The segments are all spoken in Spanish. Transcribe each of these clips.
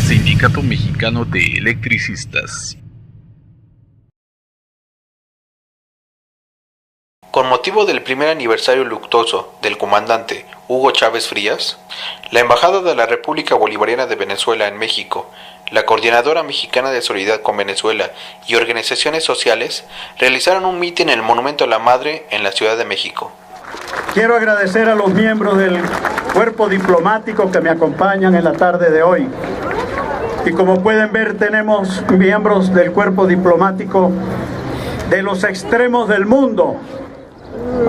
Sindicato Mexicano de Electricistas. Con motivo del primer aniversario luctuoso del comandante Hugo Chávez Frías, la Embajada de la República Bolivariana de Venezuela en México, la Coordinadora Mexicana de Solidaridad con Venezuela y organizaciones sociales realizaron un mitin en el Monumento a la Madre en la Ciudad de México. Quiero agradecer a los miembros del cuerpo diplomático que me acompañan en la tarde de hoy. Y como pueden ver, tenemos miembros del cuerpo diplomático de los extremos del mundo.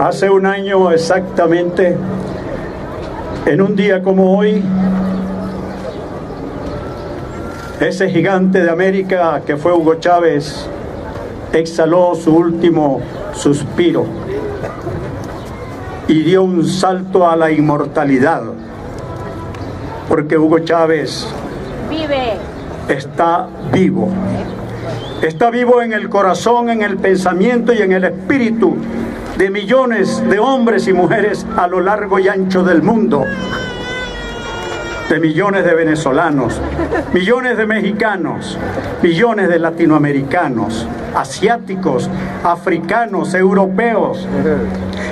Hace un año exactamente, en un día como hoy, ese gigante de América que fue Hugo Chávez exhaló su último suspiro y dio un salto a la inmortalidad, porque Hugo Chávez está vivo. Está vivo en el corazón, en el pensamiento y en el espíritu de millones de hombres y mujeres a lo largo y ancho del mundo, de millones de venezolanos, millones de mexicanos, millones de latinoamericanos, asiáticos, africanos, europeos,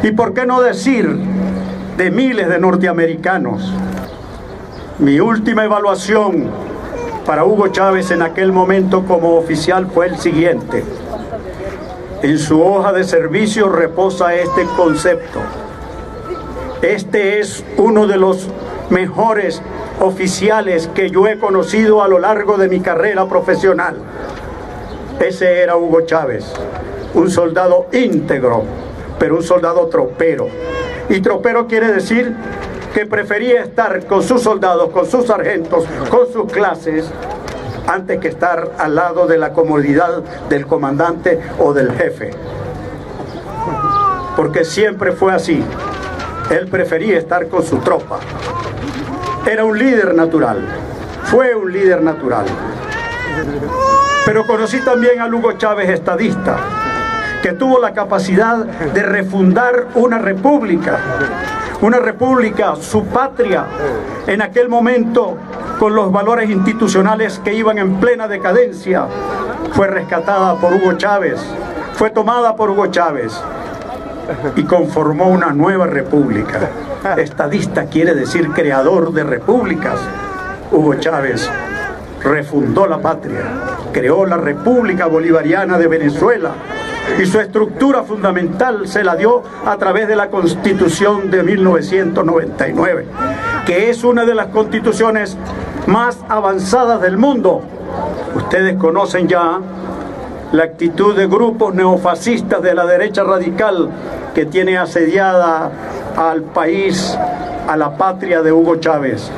y por qué no decir de miles de norteamericanos. Mi última evaluación para Hugo Chávez en aquel momento como oficial fue el siguiente. En su hoja de servicio reposa este concepto: este es uno de los mejores oficiales que yo he conocido a lo largo de mi carrera profesional. Ese era Hugo Chávez, un soldado íntegro, pero un soldado tropero. Y tropero quiere decir que prefería estar con sus soldados, con sus sargentos, con sus clases, antes que estar al lado de la comodidad del comandante o del jefe. Porque siempre fue así. Él prefería estar con su tropa. Era un líder natural. Fue un líder natural. Pero conocí también a Hugo Chávez estadista, que tuvo la capacidad de refundar una república, su patria, en aquel momento con los valores institucionales que iban en plena decadencia. Fue rescatada por Hugo Chávez, fue tomada por Hugo Chávez y conformó una nueva república. Estadista quiere decir creador de repúblicas. Hugo Chávez refundó la patria, creó la República Bolivariana de Venezuela, y su estructura fundamental se la dio a través de la Constitución de 1999, que es una de las constituciones más avanzadas del mundo. Ustedes conocen ya la actitud de grupos neofascistas de la derecha radical que tiene asediada al país, a la patria de Hugo Chávez.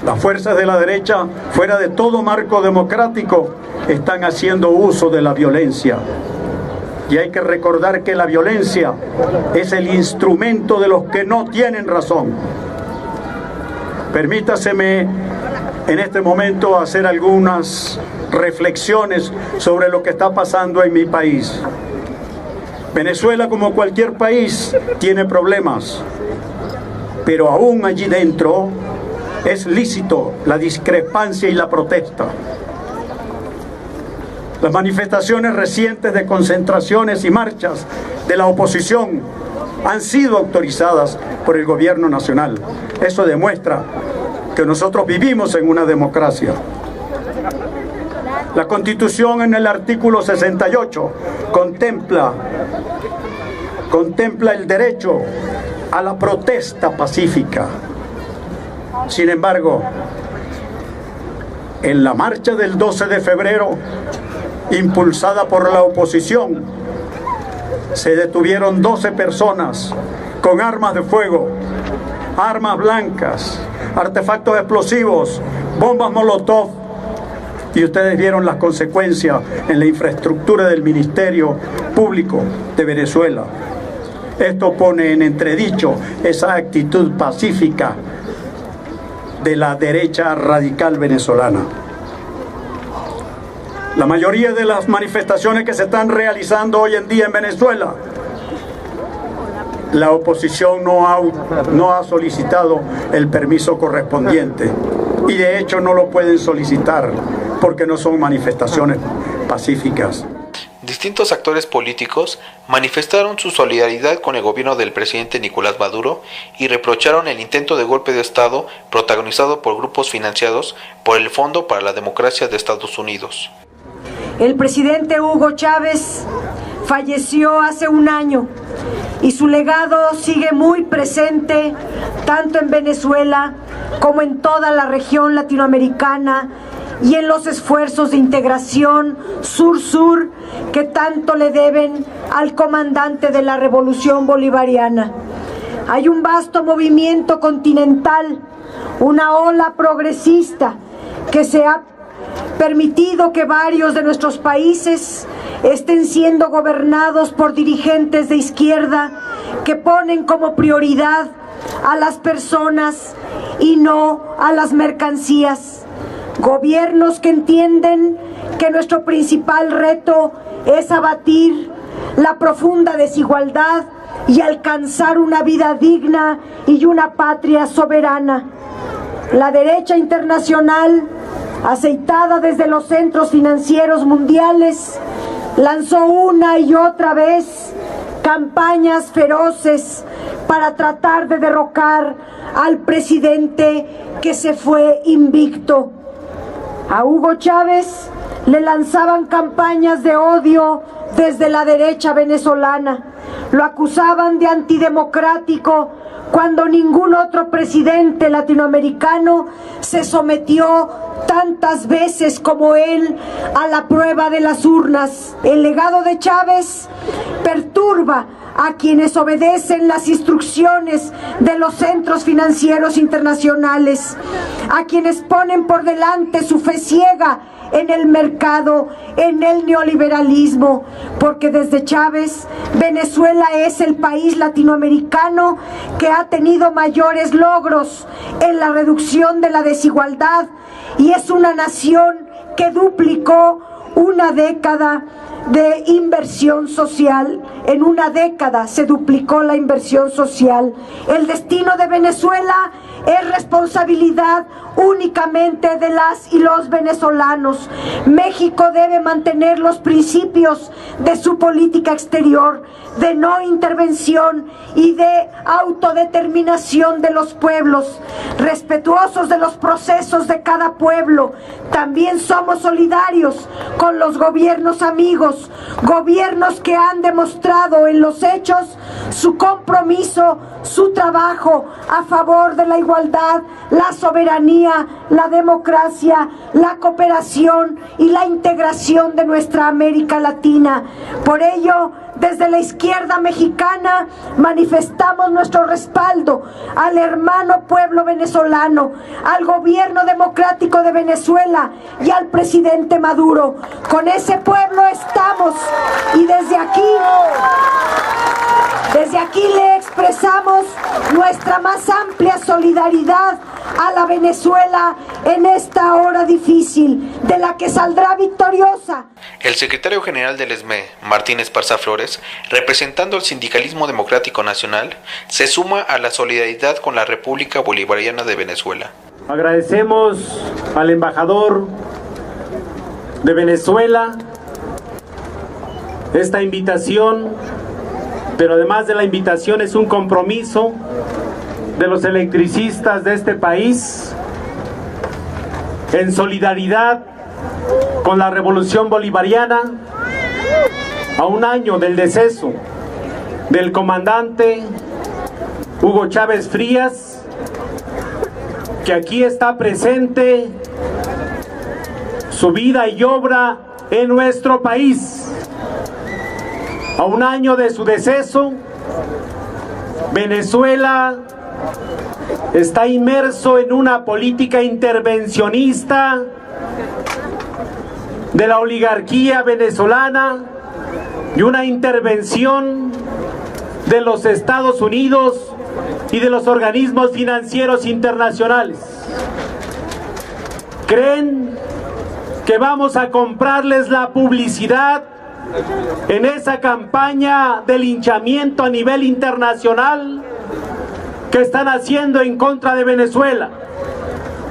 Las fuerzas de la derecha, fuera de todo marco democrático, están haciendo uso de la violencia. Y hay que recordar que la violencia es el instrumento de los que no tienen razón. Permítaseme en este momento hacer algunas reflexiones sobre lo que está pasando en mi país. Venezuela, como cualquier país, tiene problemas, pero aún allí dentro es lícito la discrepancia y la protesta. Las manifestaciones recientes de concentraciones y marchas de la oposición han sido autorizadas por el gobierno nacional. Eso demuestra que nosotros vivimos en una democracia. La Constitución, en el artículo 68, contempla el derecho a la protesta pacífica. Sin embargo, en la marcha del 12 de febrero, impulsada por la oposición, se detuvieron 12 personas con armas de fuego, armas blancas, artefactos explosivos, bombas molotov, y ustedes vieron las consecuencias en la infraestructura del Ministerio Público de Venezuela. Esto pone en entredicho esa actitud pacífica de la derecha radical venezolana. La mayoría de las manifestaciones que se están realizando hoy en día en Venezuela la oposición no ha solicitado el permiso correspondiente y de hecho no lo pueden solicitar porque no son manifestaciones pacíficas. Distintos actores políticos manifestaron su solidaridad con el gobierno del presidente Nicolás Maduro y reprocharon el intento de golpe de Estado protagonizado por grupos financiados por el Fondo para la Democracia de Estados Unidos. El presidente Hugo Chávez falleció hace un año y su legado sigue muy presente tanto en Venezuela como en toda la región latinoamericana y en los esfuerzos de integración sur-sur que tanto le deben al comandante de la Revolución Bolivariana. Hay un vasto movimiento continental, una ola progresista que se ha permitido que varios de nuestros países estén siendo gobernados por dirigentes de izquierda que ponen como prioridad a las personas y no a las mercancías. Gobiernos que entienden que nuestro principal reto es abatir la profunda desigualdad y alcanzar una vida digna y una patria soberana. La derecha internacional, aceitada desde los centros financieros mundiales, lanzó una y otra vez campañas feroces para tratar de derrocar al presidente que se fue invicto. A Hugo Chávez le lanzaban campañas de odio desde la derecha venezolana. Lo acusaban de antidemocrático cuando ningún otro presidente latinoamericano se sometió tantas veces como él a la prueba de las urnas. El legado de Chávez perturba a quienes obedecen las instrucciones de los centros financieros internacionales, a quienes ponen por delante su fe ciega en el mercado, en el neoliberalismo, porque desde Chávez, Venezuela es el país latinoamericano que ha tenido mayores logros en la reducción de la desigualdad y es una nación que duplicó una década de inversión social. En una década se duplicó la inversión social. El destino de Venezuela es responsabilidad únicamente de las y los venezolanos. México debe mantener los principios de su política exterior, de no intervención y de autodeterminación de los pueblos, respetuosos de los procesos de cada pueblo. También somos solidarios con los gobiernos amigos, gobiernos que han demostrado en los hechos su compromiso, su trabajo a favor de la igualdad, la soberanía, la democracia, la cooperación y la integración de nuestra América Latina. Por ello, desde la izquierda mexicana manifestamos nuestro respaldo al hermano pueblo venezolano, al gobierno democrático de Venezuela y al presidente Maduro. Con ese pueblo estamos y desde aquí le expresamos nuestra más amplia solidaridad a la Venezuela en esta hora difícil, de la que saldrá victoriosa. El secretario general del ESME, Martín Esparza Flores, representando al Sindicalismo Democrático Nacional, se suma a la solidaridad con la República Bolivariana de Venezuela. Agradecemos al embajador de Venezuela esta invitación, pero además de la invitación es un compromiso de los electricistas de este país en solidaridad con la Revolución Bolivariana a un año del deceso del comandante Hugo Chávez Frías, que aquí está presente su vida y obra en nuestro país. A un año de su deceso, Venezuela está inmerso en una política intervencionista de la oligarquía venezolana y una intervención de los Estados Unidos y de los organismos financieros internacionales. Creen que vamos a comprarles la publicidad en esa campaña de linchamiento a nivel internacional que están haciendo en contra de Venezuela?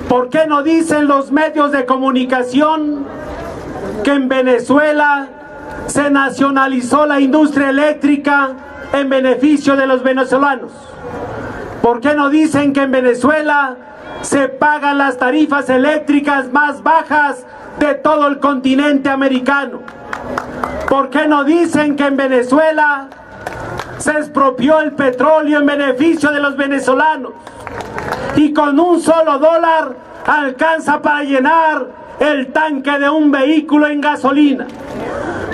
¿Por qué no dicen los medios de comunicación que en Venezuela se nacionalizó la industria eléctrica en beneficio de los venezolanos? ¿Por qué no dicen que en Venezuela se pagan las tarifas eléctricas más bajas de todo el continente americano? ¿Por qué no dicen que en Venezuela se expropió el petróleo en beneficio de los venezolanos y con un solo dólar alcanza para llenar el tanque de un vehículo en gasolina?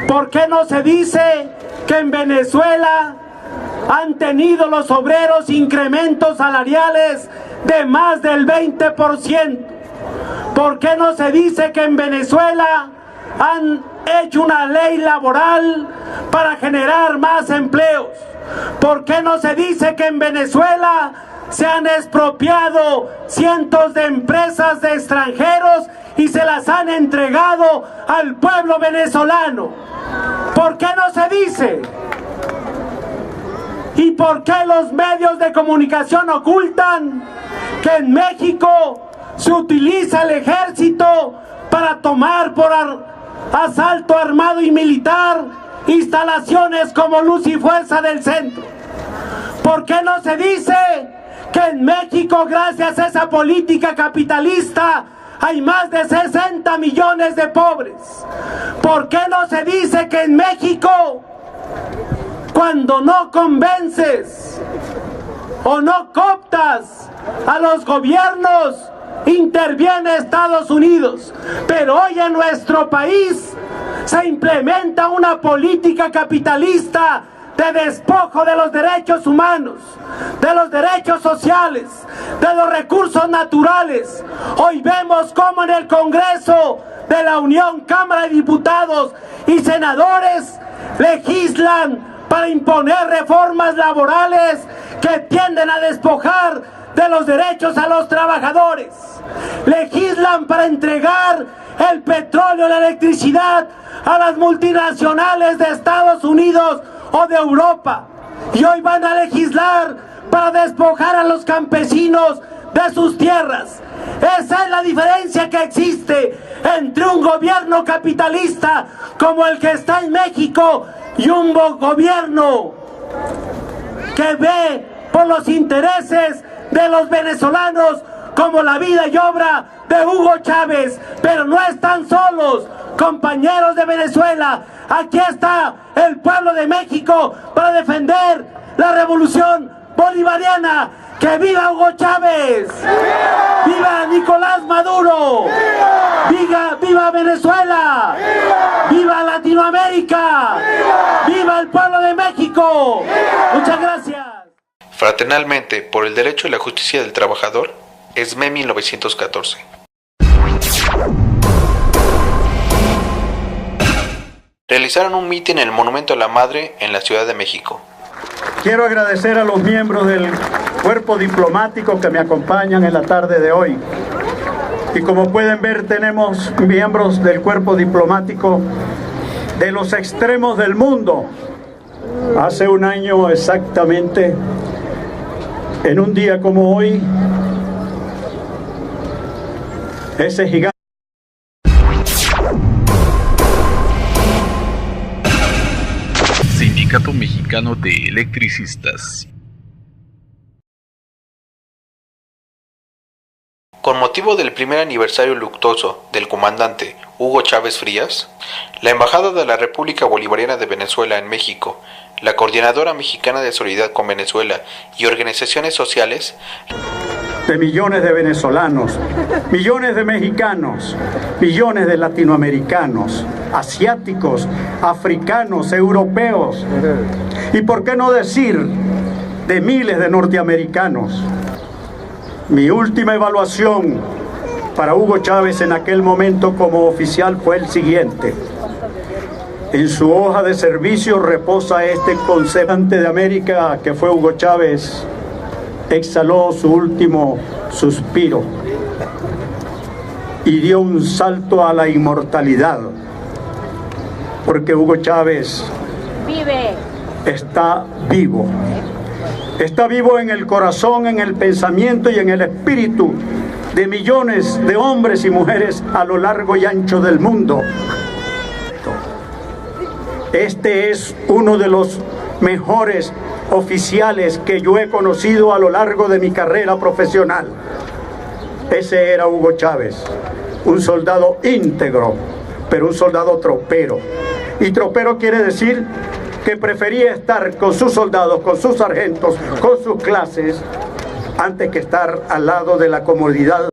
¿Por qué no se dice que en Venezuela han tenido los obreros incrementos salariales de más del 20%? ¿Por qué no se dice que en Venezuela han hecho una ley laboral para generar más empleos? ¿Por qué no se dice que en Venezuela se han expropiado cientos de empresas de extranjeros y se las han entregado al pueblo venezolano? ¿Por qué no se dice? ¿Y por qué los medios de comunicación ocultan que en México se utiliza el ejército para tomar por asalto armado y militar instalaciones como Luz y Fuerza del Centro? ¿Por qué no se dice que en México, gracias a esa política capitalista, hay más de 60 millones de pobres? ¿Por qué no se dice que en México, cuando no convences o no cooptas a los gobiernos, interviene Estados Unidos? Pero hoy en nuestro país se implementa una política capitalista de despojo de los derechos humanos, de los derechos sociales, de los recursos naturales. Hoy vemos cómo en el Congreso de la Unión, Cámara de Diputados y Senadores legislan para imponer reformas laborales que tienden a despojar de los derechos a los trabajadores. Legislan para entregar el petróleo y la electricidad a las multinacionales de Estados Unidos o de Europa. Y hoy van a legislar para despojar a los campesinos de sus tierras. Esa es la diferencia que existe entre un gobierno capitalista como el que está en México y un gobierno que ve por los intereses de los venezolanos, como la vida y obra de Hugo Chávez. Pero no están solos, compañeros de Venezuela. Aquí está el pueblo de México para defender la revolución bolivariana. ¡Que viva Hugo Chávez! ¡Viva Nicolás Maduro! ¡Viva Venezuela! ¡Viva Latinoamérica! ¡Viva el pueblo de México! Muchas gracias. Fraternalmente por el derecho y la justicia del trabajador, ESME 1914. Realizaron un mitin en el Monumento a la Madre en la Ciudad de México. Quiero agradecer a los miembros del cuerpo diplomático que me acompañan en la tarde de hoy. Y como pueden ver, tenemos miembros del cuerpo diplomático de los extremos del mundo. Hace un año exactamente, en un día como hoy, ese gigante Sindicato Mexicano de Electricistas. Con motivo del primer aniversario luctuoso del comandante Hugo Chávez Frías, la Embajada de la República Bolivariana de Venezuela en México, la Coordinadora Mexicana de Solidaridad con Venezuela y organizaciones sociales de millones de venezolanos, millones de mexicanos, millones de latinoamericanos, asiáticos, africanos, europeos, y por qué no decir de miles de norteamericanos. Mi última evaluación para Hugo Chávez en aquel momento como oficial fue el siguiente: en su hoja de servicio reposa este concepto de América que fue Hugo Chávez. Exhaló su último suspiro y dio un salto a la inmortalidad. porque Hugo Chávez Vive. está vivo. Está vivo en el corazón, en el pensamiento y en el espíritu de millones de hombres y mujeres a lo largo y ancho del mundo. Este es uno de los mejores oficiales que yo he conocido a lo largo de mi carrera profesional. Ese era Hugo Chávez, un soldado íntegro, pero un soldado tropero. Y tropero quiere decir que prefería estar con sus soldados, con sus sargentos, con sus clases, antes que estar al lado de la comodidad